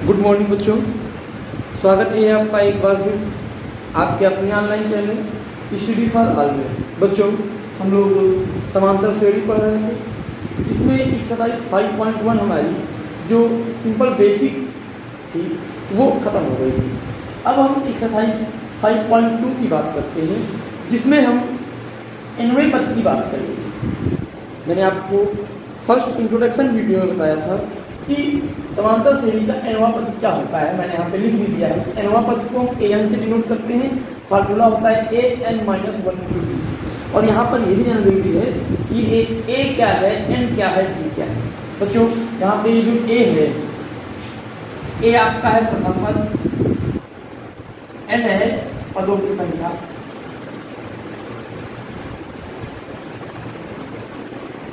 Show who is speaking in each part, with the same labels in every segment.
Speaker 1: Good morning बच्चों, स्वागत है आपका एक बार फिर आपके अपने online channel study for all में। बच्चों, हम लोग समांतर श्रेणी पढ़ रहे थे जिसमें एक्सरसाइज 5.1 हमारी जो सिंपल बेसिक थी वो ख़त्म हो गई थी। अब हम एक्सरसाइज 5.2 की बात करते हैं जिसमें हम एनवे पद की बात करेंगे। मैंने आपको फर्स्ट इंट्रोडक्शन वीडियो में बताया था कि समांतर श्रेणी का एनवा पद क्या होता है। मैंने यहाँ पे लिख भी दिया है। एनवा पद को हम an से डिनोट करते हैं। फार्मूला होता है an-1 और यहाँ पर ये भी जानना जरूरी है कि a क्या है, n क्या है, b क्या है। बच्चों, यहाँ पे जो a है, a आपका है प्रथम पद, n है पदों की संख्या,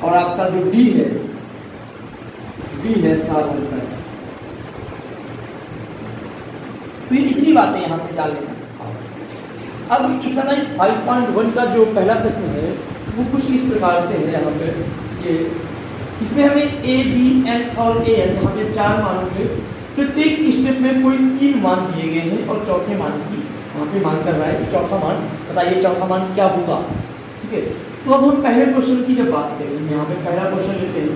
Speaker 1: और आपका जो d है साधन का। तो ये इतनी बातें यहाँ पे डाल लेना। अब एक्सरसाइज 5.1 का जो पहला प्रश्न है वो कुछ इस प्रकार से है। यहाँ पे ये इसमें हमें a, b, n और an यहाँ पे 4 मानों से प्रत्येक स्टेप में कोई 3 मान दिए गए हैं और चौथे मान की यहाँ पे मान कर रहा है कि चौथा मान बताइए, चौथा मान क्या होगा। ठीक है, तो अब हम पहले क्वेश्चन की जब बात करें, यहाँ पे पहला क्वेश्चन लेते हैं।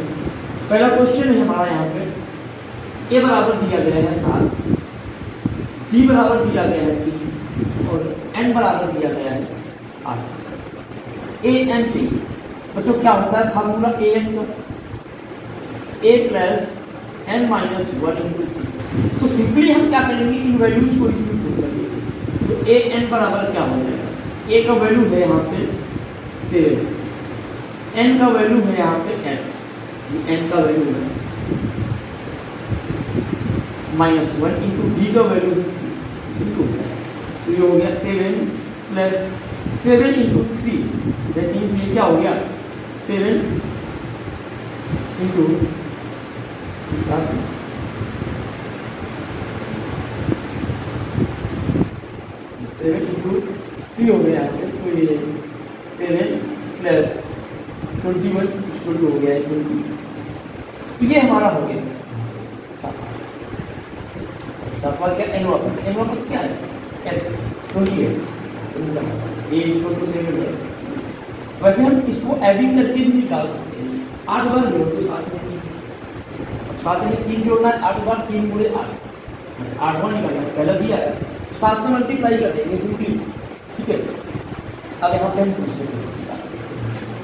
Speaker 1: पहला क्वेश्चन है हमारा, यहाँ पे a बराबर दिया गया है 7, b बराबर दिया गया है 3 और n बराबर दिया गया है 8। an p बच्चों क्या होता है फार्मूला an का a plus n minus 1 into p। तो सिंपली हम क्या करेंगे, इन वैल्यूज को इसमें पुट कर देंगे। तो an बराबर क्या हो जाएगा, a का वैल्यू है यहाँ पे 7, n का वैल्यू है यहाँ पे n का वैल्यू है -1 इंटू d का वैल्यू है 3 इंटू। तो ये हो गया 7 प्लस 7 इंटू 3, दैट मीन्स ये क्या हो गया 7 इंटू 7 इंटू 3 हो गया। तो ये 7 प्लस 21 हो गया है 20। तो ये हमारा हो गया सातवां क्या एनवा पद क्या है 28 a = 7 है। वैसे हम इसको एडिंग करके भी निकाल सकते हैं। 8 बार जोड़ तो 7 में 3 जोड़ना है, 8 बार 3 गुणे 8 8वां निकालना है, पहला दिया है 7 से मल्टीप्लाई कर देंगे सिंपली। ठीक है, अब यहाँ पे हम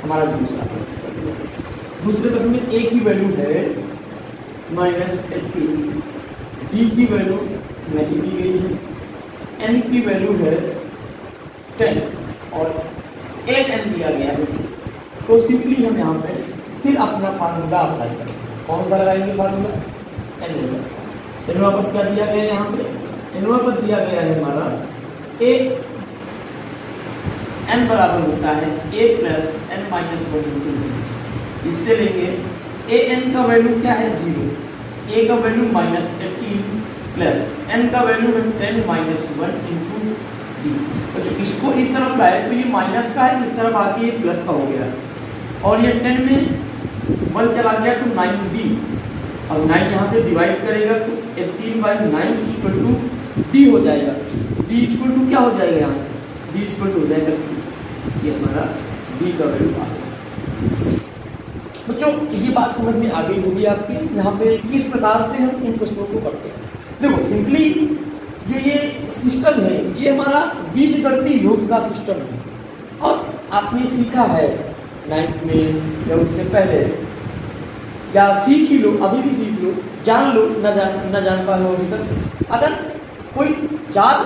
Speaker 1: हमारा दूसरे प्रश्न में a की वैल्यू है -18, d की वैल्यू नहीं दी गई है, n की वैल्यू है 10 और 8n दिया गया है। तो सिंपली हम यहाँ पे फिर अपना फार्मूला अप्लाई करेंगे। कौन सा लगाएंगे फार्मूला, एनवा पद क्या दिया गया है यहाँ पे, एनवा पद दिया गया है हमारा a n बराबर होता है a प्लस n माइनस 1 इससे लेंगे an का वैल्यू क्या है 0, a का वैल्यू -18 प्लस n का वैल्यू है 10 माइनस 1 इंटू d। तो जो इसको इस तरफ लाए तो ये माइनस का है, इस तरफ आके ये प्लस का हो गया और ये 10 में 1 चला गया तो 9d। अब 9 यहाँ पे डिवाइड करेगा तो 18/9 = d हो जाएगा। d = क्या हो जाएगा, यहाँ d = हो जाएगा, ये हमारा d का वैल्यू आ गया। बच्चों, ये बात समझ में आ गई होगी आपकी। यहाँ पे किस प्रकार से हम इन प्रश्नों को करते हैं। देखो सिंपली जो ये सिस्टम है ये हमारा बीजगणितीय योग का सिस्टम है और आपने सीखा है 9th में या उससे पहले, या सीख ही लो, अभी भी सीख लो, जान लो, न जान पाए हो अभी तक। अगर कोई 4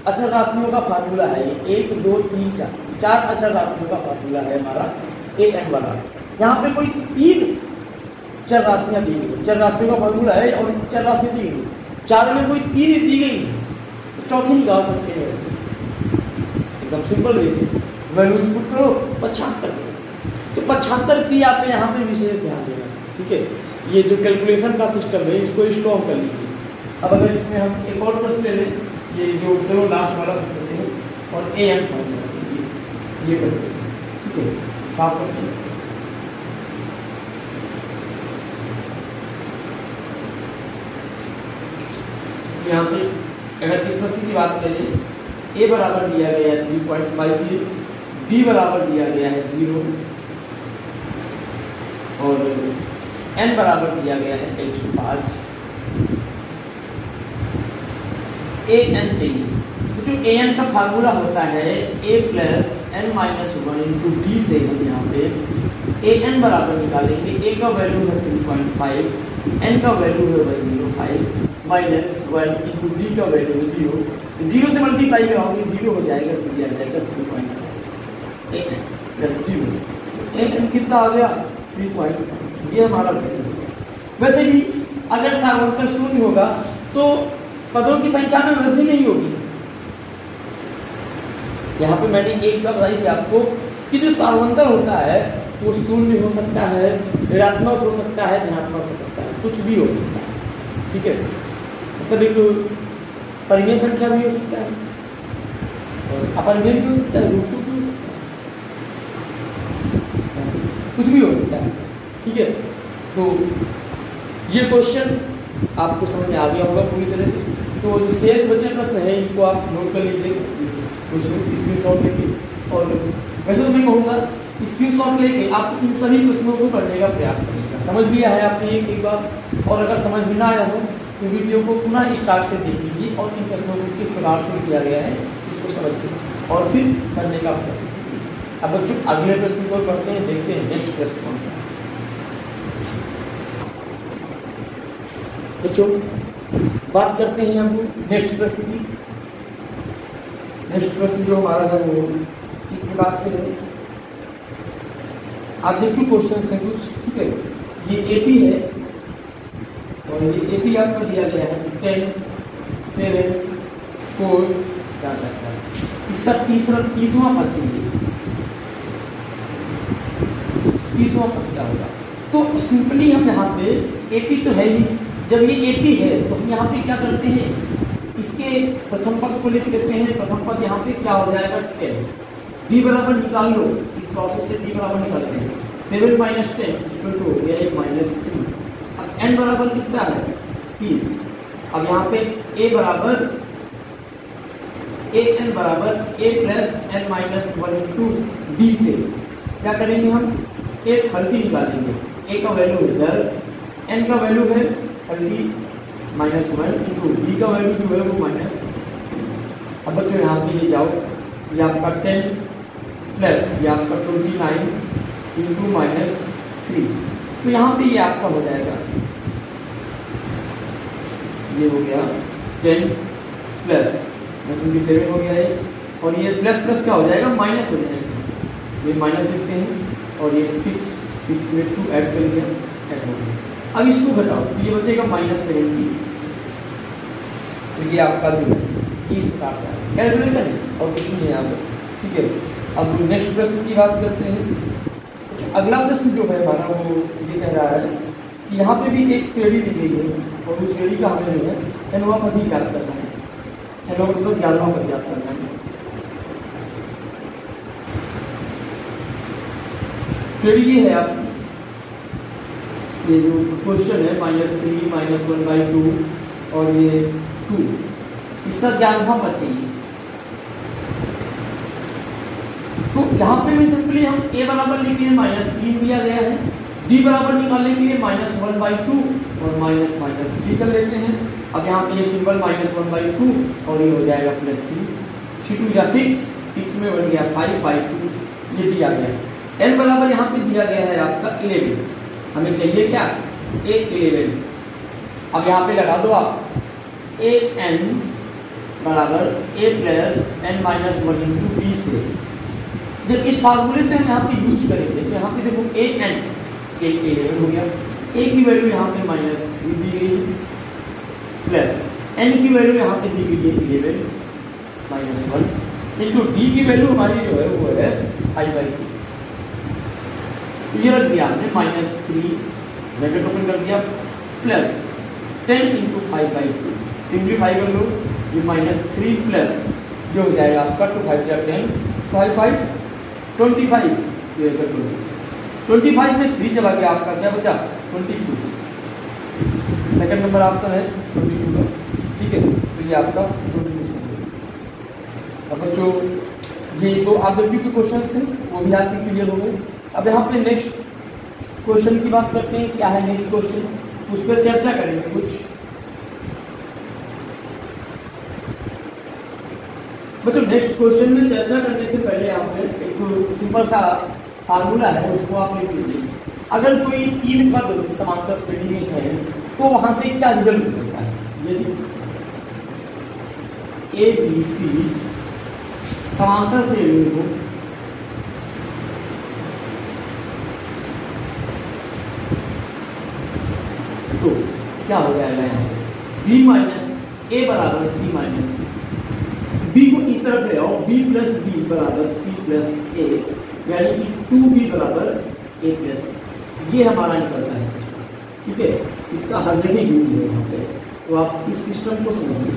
Speaker 1: अचर राशियों का फार्मूला है, ये 1 2 3 4 अचर राशियों का फार्मूला है हमारा an वाला। यहाँ पे कोई 3 चर राशियाँ दी गई, चर राशियों का फार्मूला है और चर राशि दी गई, 4 में कोई 3 दी गई तो चौथी निकाल सकते हैं। वैसे एकदम सिंपल वे से वैल्यूज पुट करो 75, तो 75 की आप यहाँ पे विशेष ध्यान देना। ठीक है, ये जो कैलकुलेशन का सिस्टम है इसको स्ट्रॉन्ग कर लीजिए। अब अगर इसमें हम एक और प्रश्न ले लें, ये जो चलो लास्ट वाला प्रश्न लेते हैं और an फाइंड करते हैं, ये प्रश्न। ठीक है, साफ करते हैं। यहाँ पे अगर इस प्रश्न की बात करें, ए बराबर दिया गया है 3.5, बी बराबर दिया गया है 0 और एन बराबर दिया गया है 105। ए एन चाहिए। तो जो ए एन का फार्मूला होता है A plus N minus 1 into D से हम यहाँ पे ए एन बराबर निकालेंगे। ए का वैल्यू है 3.5, एन का वैल्यू है 0.05 माइनस 1 इंटू डी का वैल्यू है 0। 0 से मल्टीप्लाई कराओगे 0 हो जाएगा, तो दिया जाएगा 3.5 A N plus 0। A N कितना आ गया 3.5, ये हमारा वैल्यू है। वैसे भी अगर सार्वंतर शून्य होगा तो पदों की संख्या में वृद्धि नहीं होगी। यहाँ पे मैंने एक बात बताई थी आपको कि जो सार्वंतर होता है वो शून्य हो सकता है, ऋणात्मक हो सकता है, धनात्मक हो सकता है, कुछ भी हो सकता है। ठीक है, मतलब एक परिमेय संख्या भी हो सकता है और अपरिमेय भी हो सकता है, रूप भी हो सकता है, कुछ भी हो सकता है। ठीक है, तो ये क्वेश्चन आपको समझ में आ गया होगा पूरी तरह से। तो जो शेष बचे प्रश्न है इनको आप नोट कर लीजिए, क्वेश्चन स्क्रीनशॉट लेके। और वैसे तो मैं कहूँगा स्क्रीनशॉट लेके आप इन सभी प्रश्नों को करने का प्रयास करिएगा। समझ लिया है आपने एक बार, और अगर समझ में ना आया हो तो वीडियो को पुनः स्टार्ट से देख लीजिए और इन प्रश्नों को किस प्रकार से किया गया है इसको समझिए और फिर करने का प्रयास कीजिए। अब बच्चों अगले प्रश्न को पढ़ते हैं, देखते हैं नेक्स्ट प्रश्न कौन सा है। बच्चों बात करते हैं हम नेक्स्ट प्रश्न की। नेक्स्ट प्रश्न जो हमारा है वो इस प्रकार से है। आप देखिए क्वेश्चन है कुछ, ठीक है। ये एपी है और ये एपी आपको दिया गया है 10, 7, 4 क्या करता है। इसका तीसवां पद चाहिए। तीसवां पद क्या होगा? तो सिंपली हम यहाँ पे एपी तो है ही, जब ये एपी है तो हम यहाँ पे क्या करते हैं, इसके प्रथम पद को लिख देते हैं। प्रथम पद यहाँ पे क्या हो जाएगा 10। डी बराबर निकाल लो, इस प्रोसेस से डी बराबर निकालते हैं। 7 माइनस 10 इक्वल टू हो गया -3। अब एन बराबर कितना है 30। अब यहाँ पे ए बराबर ए एन बराबर A plus N minus 1 into D से क्या करेंगे हम 30 निकालेंगे। ए का वैल्यू है 10, एन का वैल्यू है 30 माइनस 1 इंटू डी का वैल्यू जो है वो माइनस। अब बच्चों यहाँ पे ये जाओ, ये आपका 10 प्लस ये आपका 29 इंटू -3। तो यहाँ पे ये आपका हो जाएगा, ये हो गया 10 प्लस 27 हो गया है और ये प्लस प्लस क्या हो जाएगा माइनस हो जाएगा। ये माइनस लिखते हैं और ये 6 में 2 ऐड करेंगे, ऐड हो गया। अब इसको घटाओ तो ये बचेगा -70। तो ये आपका जो इस प्रकार का कैलकुलेशन है और कुछ नहीं यहाँ पर। ठीक है, अब नेक्स्ट प्रश्न की बात करते हैं। अगला प्रश्न जो है हमारा वो ये कह रहा है कि यहाँ पे भी एक श्रेणी दी गई है और उस श्रेणी का हमें जो है एनोवा पद ही ज्ञात करना है। एनोवा पद तो ज्ञानों पद ज्ञात करना है। श्रेणी ये है आपकी, ये जो क्वेश्चन है -3 -1/2 और ये 2, इसका ज्ञानफल पद चाहिए। तो यहाँ पे भी सिंपली हम a बराबर लिख लिए -3 दिया गया है, d बराबर निकालने के लिए -1/2 और -3 कर लेते हैं। अब यहाँ पे ये सिंबल -1/2 और ये हो जाएगा +3। 3 या 6 में बन गया 5/2, ये d आ गया। n बराबर यहाँ पे दिया गया है आपका 11, हमें चाहिए क्या 11। अब यहाँ पे लगा दो आप an बराबर a plus n minus 1 into D से। जब इस फार्मूले से हम यहाँ पे यूज करेंगे तो यहाँ पे देखो an 11 हो गया, a की वैल्यू यहाँ पे -3 दी गई है प्लस n की वैल्यू यहाँ पे दी गई है 11 -1 इंटू डी की वैल्यू हमारी जो है वो है 5/2। ये रख दिया हमने -3 ब्रैकेट ओपन कर दिया प्लस 10 इंटू 5/2। सिंप्लीफाई कर लो, ये -3 प्लस जो हो जाएगा आपका 2 5 या 10 5 5 25। ये 25 में 3 चला गया, आपका क्या बचा 22। सेकंड नंबर आपका है 22 का। ठीक
Speaker 2: ठीक है, तो ये आपका अब बच्चों ये तो ऑब्जेक्टिव के क्वेश्चन थे, वो भी आपके क्लियर हो गए। अब यहाँ पे नेक्स्ट क्वेश्चन की बात करते हैं। क्या है नेक्स्ट क्वेश्चन, उस पर चर्चा करेंगे कुछ। बच्चों नेक्स्ट क्वेश्चन में चर्चा करने से पहले आपने एक सिंपल सा फार्मूला है, उसको आप लिख लीजिए। अगर कोई तीन पद समांतर श्रेणी में है तो वहां से क्या रिजल्ट निकलता है। यदि ए बी सी समांतर श्रेणी में हो तो क्या हो जाएगा यहाँ बी माइनस ए बराबर सी माइनस बी को इस तरफ ले आओ, बी प्लस बी बराबर सी प्लस ए, यानी कि 2b बराबर ए प्लस, ये हमारा निकलता है। ठीक है, इसका हर जगह यूज है यहाँ पे, तो आप इस सिस्टम को समझिए।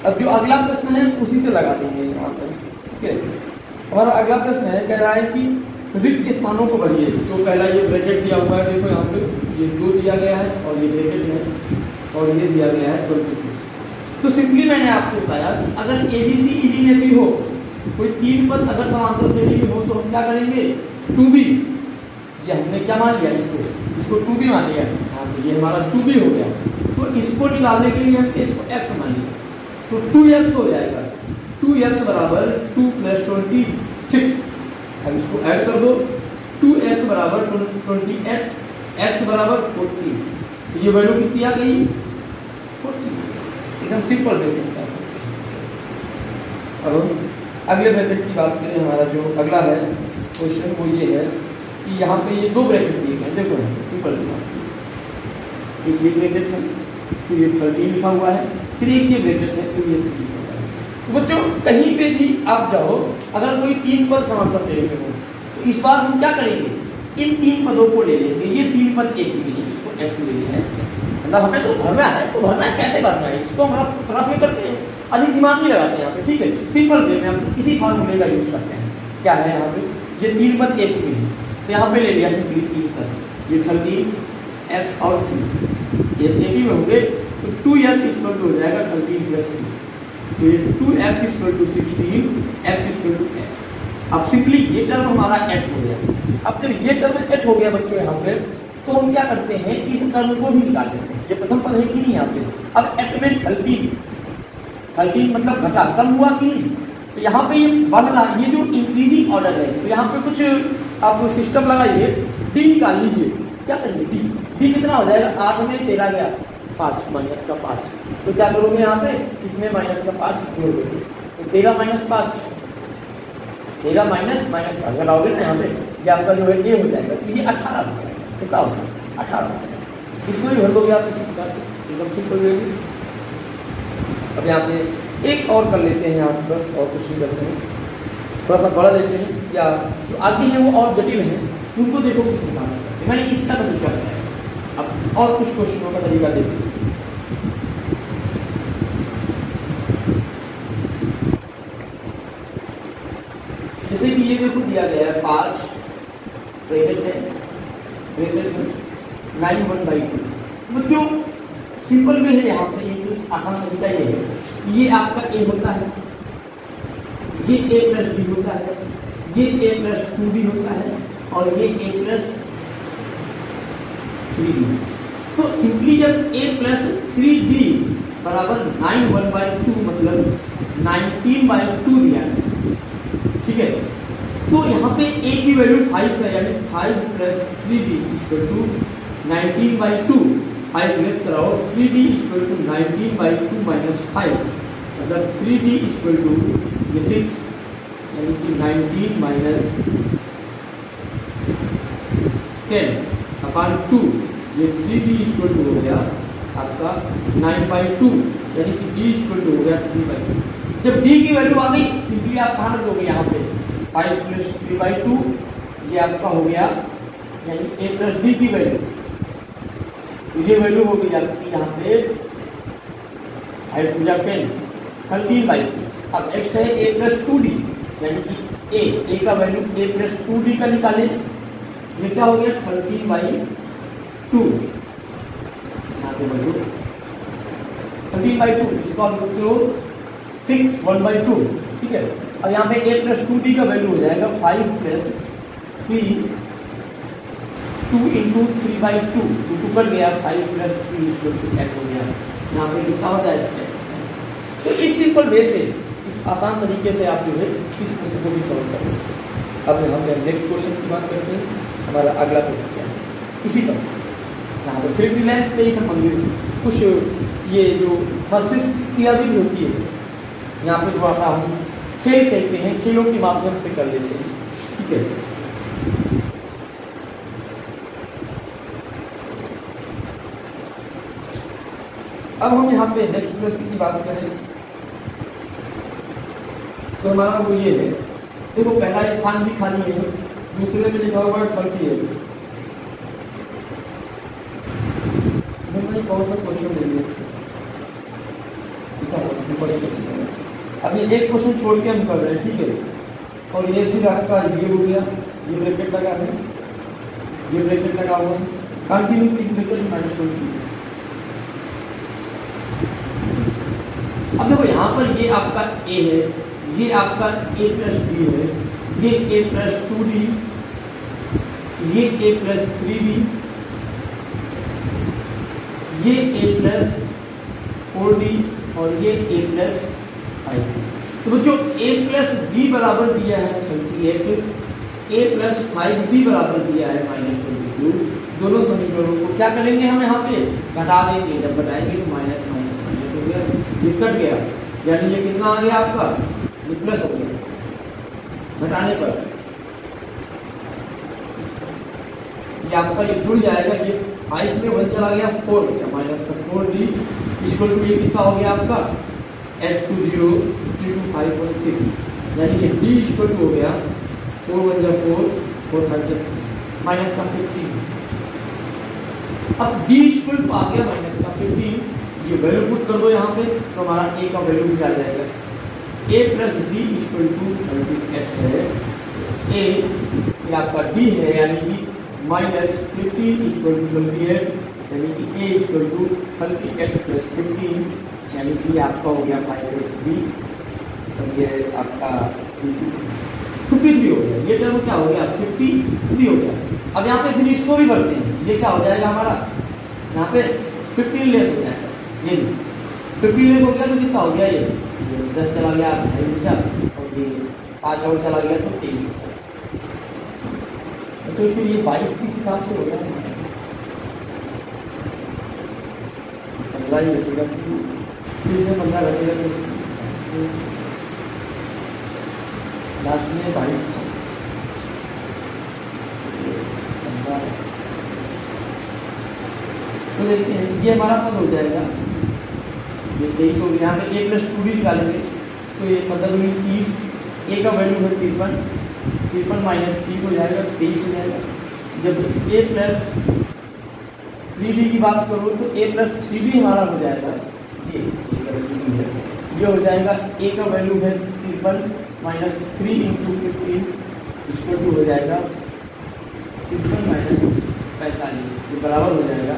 Speaker 2: अब जो अगला प्रश्न है उसी से लगा देंगे यहाँ पर। ठीक है, हमारा अगला प्रश्न है, कह रहा है कि रिक्त स्थानों को भरिए। जो पहला ये ब्रैकेट दिया हुआ है, देखो यहाँ पे ये 2 दिया गया है और ये ब्रैकेट है और ये दिया गया है 26। तो सिंपली मैंने आपको बताया अगर ए बी सी इजीनेटली हो, कोई तीन पद अगर समांतर श्रेणी में हो तो हम क्या करेंगे 2b, ये हमने क्या मान लिया, इसको 2b मान लिया। हाँ, तो ये हमारा 2b हो गया। तो इसको निकालने के लिए हम इसको x मान लिया, तो 2x हो जाएगा। 2x बराबर 2 + 26। अब इसको ऐड कर दो, 2x बराबर 28, x बराबर 40। तो ये वैल्यू कितनी आ गई 40। एकदम सिंपल बेसिक। अब अगले ब्रैकेट की बात करें, हमारा जो अगला है क्वेश्चन वो ये है कि यहाँ पे ये 2 ब्रैकेट दिए गए, देखो सिंपल सी बात। एक ये ब्रैकेट है, फिर ये 13 लिखा हुआ है, फिर एक ये ब्रैकेट है, फिर ये 3 लिखा हुआ है। तो बच्चों कहीं पे भी आप जाओ, अगर कोई तीन पद समांतर श्रेणी में हो तो इस बार हम क्या करेंगे, इन 3 पदों को ले लेंगे। ये 3 पद एक में है, इसको x ले लिया है, मतलब हमें तो भरना है, तो भरना है कैसे भरना है, इसको हम रफ में करते हैं, अधिक दिमाग नहीं लगाते हैं यहाँ पे। ठीक है, सिंपल वे में हम इसी फॉर्मूले का यूज करते हैं। क्या है यहाँ पे, ये 3 पद एक में है, तो यहाँ पे ले लिया सिंपली 3 पद, ये 13 x और 3 ये एक ही में होंगे, तो 2x इक्वल हो जाएगा 13 + 3, तो ये 2x equal to 16, x equal to 8। अब सिंपली ये टर्म हमारा 8 हो गया। अब जब ये टर्म 8 हो गया बच्चों यहाँ पे, तो हम क्या करते हैं, इस टर्म को भी निकाल देते हैं। ये प्रथम पद है कि नहीं यहाँ पे, अब 8 में 13 मतलब घटा, कम हुआ कि नहीं, तो यहाँ पे ये बढ़ रहा, ये जो इंक्रीजिंग ऑर्डर है, तो यहाँ पे कुछ आप सिस्टम लगाइए, डी निकाल लीजिए। क्या करेंगे, डी कितना हो जाएगा, 8 में 13 गया 5 माइनस का 5, तो क्या करोगे यहाँ पे, इसमें माइनस का 5 जोड़ दोगे, तो 13 - 5, 13 माइनस -5 घटाओगे ना यहाँ पे, ये आपका जो है ये हो जाएगा, तो ये 18 हो जाएगा। कितना होगा 18 हो जाएगा। इसको ही भर दोगे आप इसी प्रकार से, एकदम सिंपल वे में। अब यहाँ पे एक और कर लेते हैं यहाँ पे, बस और कुछ नहीं करते हैं, थोड़ा सा बड़ा देते हैं, या जो आगे हैं वो और जटिल हैं, उनको देखो कुछ निकालना है। मैंने इसका तरीका बताया, अब और कुछ क्वेश्चनों का तरीका देखिए। जैसे कि ये देखो दिया गया है 5 ब्रैकेट है 9 1/2। बच्चों सिंपल में है यहाँ पे, ये आसान तरीका ये है, ये आपका a होता है, ये a + b होता है, ये a + 2b होता है, और ये a + 3b। तो सिंपली जब a + 3b बराबर 9 1/2 मतलब 19/2 दिया है, ठीक है, तो यहाँ पे a की वैल्यू 5 है, यानी 5 + 3b = 19/2। 5 लेस कराओ, 3b = 19/2 - 5, मतलब 3b = 6, यानी कि 19 - 10/2। ये 3b = हो गया आपका 9/2, यानी कि d = हो गया 3/2। जब d की वैल्यू आ गई, सिंपली आप कहाँ रख दोगे यहाँ पे 5 + 3/2, ये आपका हो गया, यानी a + b की वैल्यू, तो ये वैल्यू हो गई आपकी यहाँ पे 5 × 10 13/2। अब नेक्स्ट है a + 2d, यानी कि a का वैल्यू a + 2d का निकाले, ये क्या हो गया 13/2, यहाँ पे वैल्यू 13/2 इसको आप लिखते हो 6 1/2, ठीक है। अब यहाँ पे a प्लस 2d का वैल्यू हो जाएगा 5 प्लस 3 2 इंटू 3/2, तो कट गया 5 प्लस 3 इक्वल टू 8 हो गया। यहाँ पे कितना होता है? तो इस सिंपल वे से, इस आसान तरीके से आप जो है इस प्रश्न को भी सॉल्व कर सकते हैं। अब हम नेक्स्ट क्वेश्चन की बात करते हैं। हमारा अगला क्वेश्चन क्या है? इसी पर यहाँ पर फिर रिलायंस पे ही समझिए कुछ ये जो मस्तिष्क क्रियाविधि होती है, यहाँ पे थोड़ा सा हम खेल खेलते हैं, खेलों के माध्यम से कर लेते हैं, ठीक है। अब हम यहाँ पे नेक्स्ट प्रश्न की बात करें तो हमारा वो ये है, देखो पहला स्थान भी खाली है, दूसरे में लिखा हुआ 30 है। कौन सा क्वेश्चन लेंगे? अभी एक क्वेश्चन छोड़ के हम कर रहे हैं, ठीक है। और ये फिर आपका ये हो गया, ये ब्रैकेट लगा है, ये ब्रैकेट लगा हुआ है, कंटिन्यू ब्रैकेट -20। अब देखो यहाँ पर ये आपका a है, ये आपका a प्लस b है, ये a प्लस 2d, ये a प्लस 3d, ये a प्लस 4d और ये a प्लस 5। तो बच्चों a प्लस b बराबर दिया है 38, a प्लस 5b बराबर दिया है -22। दोनों समीकरणों को क्या करेंगे हम यहाँ पे घटा देंगे, जब घटाएंगे तो माइनस माइनस माइनस हो गया, ये कट गया, यानी ये कितना आ गया आपका, ये प्लस हो गया। घटाने पर ये आपका ये जुड़ जाएगा, ये 5 में 1 चला गया, 4 बचा, माइनस का 4d इक्वल टू ये कितना हो गया आपका 820 32 5 6, यानी कि d इक्वल टू हो गया 4 1 जा 4 4 5 जा माइनस का 15। अब d इक्वल टू आ गया माइनस का 15, ये वैल्यू पुट कर दो यहाँ पे तो हमारा a का वैल्यू भी आ जाएगा। a plus b equal to 38 है, a ये आपका d है, यानी कि -15 इक्वल टू 28, यानी कि a इक्वल टू 38 प्लस 15, यानी कि आपका हो गया 5b, और ये आपका 53 हो गया। ये टर्म क्या हो गया 53 हो गया। अब यहाँ पे फिर इसको भी बढ़ते हैं, ये क्या हो जाएगा हमारा, यहाँ पे 15 लेस हो जाएगा, ये 15 लेस हो गया तो कितना हो गया, ये 10 चला गया, और ये 5 और चला गया तो 3, तो फिर ये 22 किस हिसाब से हो गया, 15 ही घटेगा, फिर से 15 घटेगा तो लास्ट में 22 था। तो देखते हैं ये हमारा पद हो जाएगा, ये 23 हो गया। यहाँ पे a प्लस 2d निकालेंगे तो ये 15 30, a का वैल्यू है 53 माइनस 30 हो जाएगा 23 हो जाएगा। जब a प्लस 3d की बात करूँ तो a प्लस 3d हमारा हो जाएगा, ये हो जाएगा a का वैल्यू है 53 माइनस 3 इंटू 15 इक्वल टू हो जाएगा 53 माइनस 45, ये बराबर हो जाएगा,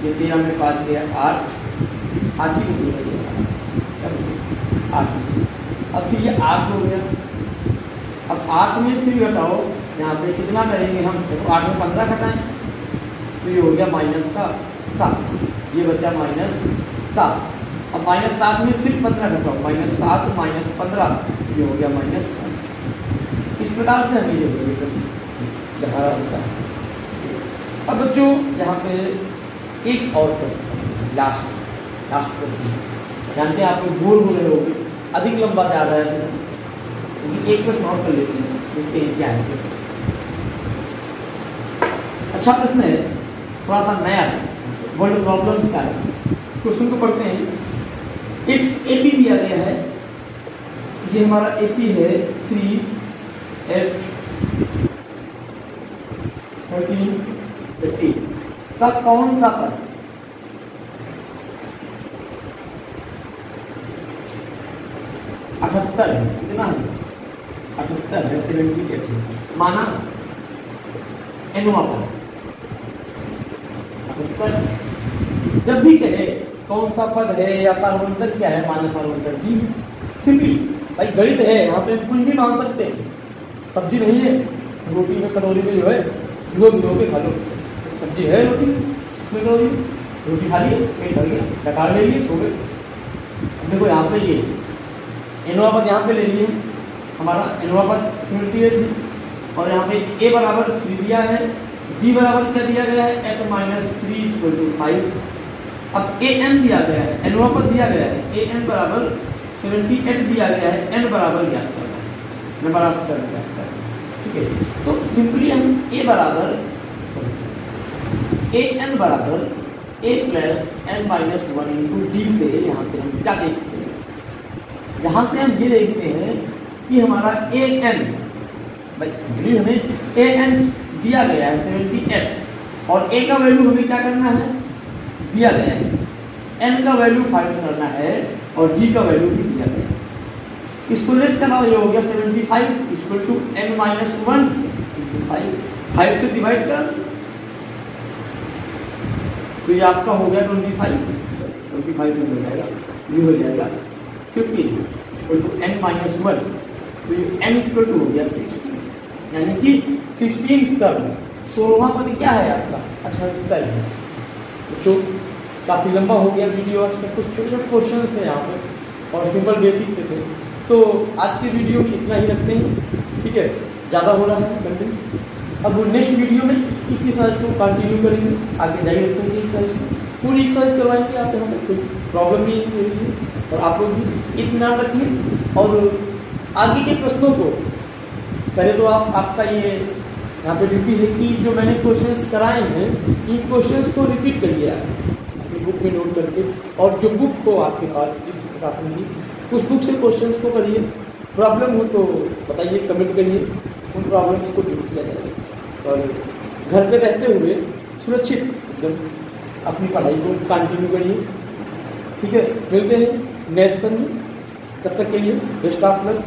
Speaker 2: ये 13 में 5 गया 8 ही बचेगा 8। अब फिर ये 8 हो गया, अब 8 में फिर घटाओ, यहाँ पे कितना करेंगे हम, देखो 8 में 15 घटाएं तो ये हो गया माइनस का 7, ये बचा -7। अब -7 में फिर 15 घटाओ, -7 माइनस 15, ये हो गया -5। इस प्रकार से हमें ये जहाँ होता है। अब बच्चों यहाँ पे एक और प्रश्न, लास्ट प्रश्न, जानते हैं आप लोग बोर हो रहे होंगे, अधिक लंबा जा रहा है, एक प्रश्न और कर लेते हैं, देखते हैं क्या है प्रश्न। अच्छा प्रश्न है, थोड़ा सा नया है, वर्ड प्रॉब्लम्स का है। क्वेश्चन को पढ़ते हैं। एक AP दिया गया है, ये हमारा AP है 3 8 13 15 का कौन सा पद 78 है, कितना है 78 है, 78 माना एनुआ पद 78। जब भी कहे कौन सा पद है या सार्वंतर क्या है, माइनस सार्वंतर डी। सिंपली भाई गणित है, यहाँ पे कुछ भी मान सकते हैं। सब्जी नहीं है, रोटी में कटोरी में जो है भिगो के खा लो। सब्जी है रोटी में कटोरी, रोटी खा लिए, पेट भर गया, डकार ले लिए, सो गए। अब देखो यहाँ पे ये एनवा पद यहाँ पे ले लिए हमारा, एनवा पद 78 है और यहाँ पे a बराबर 3 दिया है, b बराबर क्या दिया गया है, एट माइनस 3 इक्वल टू 5। अब a n दिया गया है, एनवा पद दिया गया है, a n बराबर 78 दिया गया है, n बराबर ज्ञात करना है, n बराबर करना है, ठीक है। तो सिंपली हम a बराबर a n बराबर a plus n minus 1 into D से यहाँ पे हम क्या देखते हैं, यहाँ से हम ये देखते हैं कि हमारा a n भाई सिंपली हमें a n दिया गया है 78 और a का वैल्यू हमें क्या करना है, दिया गया है, n का वैल्यू फाइंड करना है और d का वैल्यू भी दिया गया है। इसको लेस करना हो गया 75 equal to n minus 1 into 5 से डिवाइड कर, तो ये आपका हो गया 25 में हो जाएगा, ये हो जाएगा 15 इक्वल टू n माइनस 1, तो ये n इक्वल टू हो गया 16, यानी कि 16 टर्म 16वां पद क्या है आपका 78 है। तो काफ़ी लंबा हो गया वीडियो, इसमें कुछ छोटे छोटे क्वेश्चन हैं यहाँ पे और सिंपल बेसिक पे थे। तो आज के वीडियो में इतना ही रखते हैं, ठीक है, ज़्यादा हो रहा है कंटेंट। अब नेक्स्ट वीडियो में इस एक्सरसाइज को कंटिन्यू करेंगे, आगे जारी रखेंगे एक्सरसाइज को, पूरी एक्सरसाइज करवाएंगे आप, यहाँ पर कोई प्रॉब्लम नहीं है। और आप लोग भी इतना रखिए और आगे के प्रश्नों को पहले तो आपका ये यहाँ पे ड्यूटी है कि जो मैंने क्वेश्चंस कराए हैं इन क्वेश्चंस को रिपीट करिए आप अपनी बुक में नोट करके, और जो बुक हो आपके पास जिस प्रकार की उस बुक से क्वेश्चंस को करिए। प्रॉब्लम हो तो बताइए, कमेंट करिए, उन प्रॉब्लम्स को दूर किया जाएगा। और घर पे रहते हुए सुरक्षित एकदम अपनी पढ़ाई को कंटिन्यू करिए, ठीक है। मिलते हैं नेक्स्ट में, तब तक के लिए बेस्ट ऑफ लक।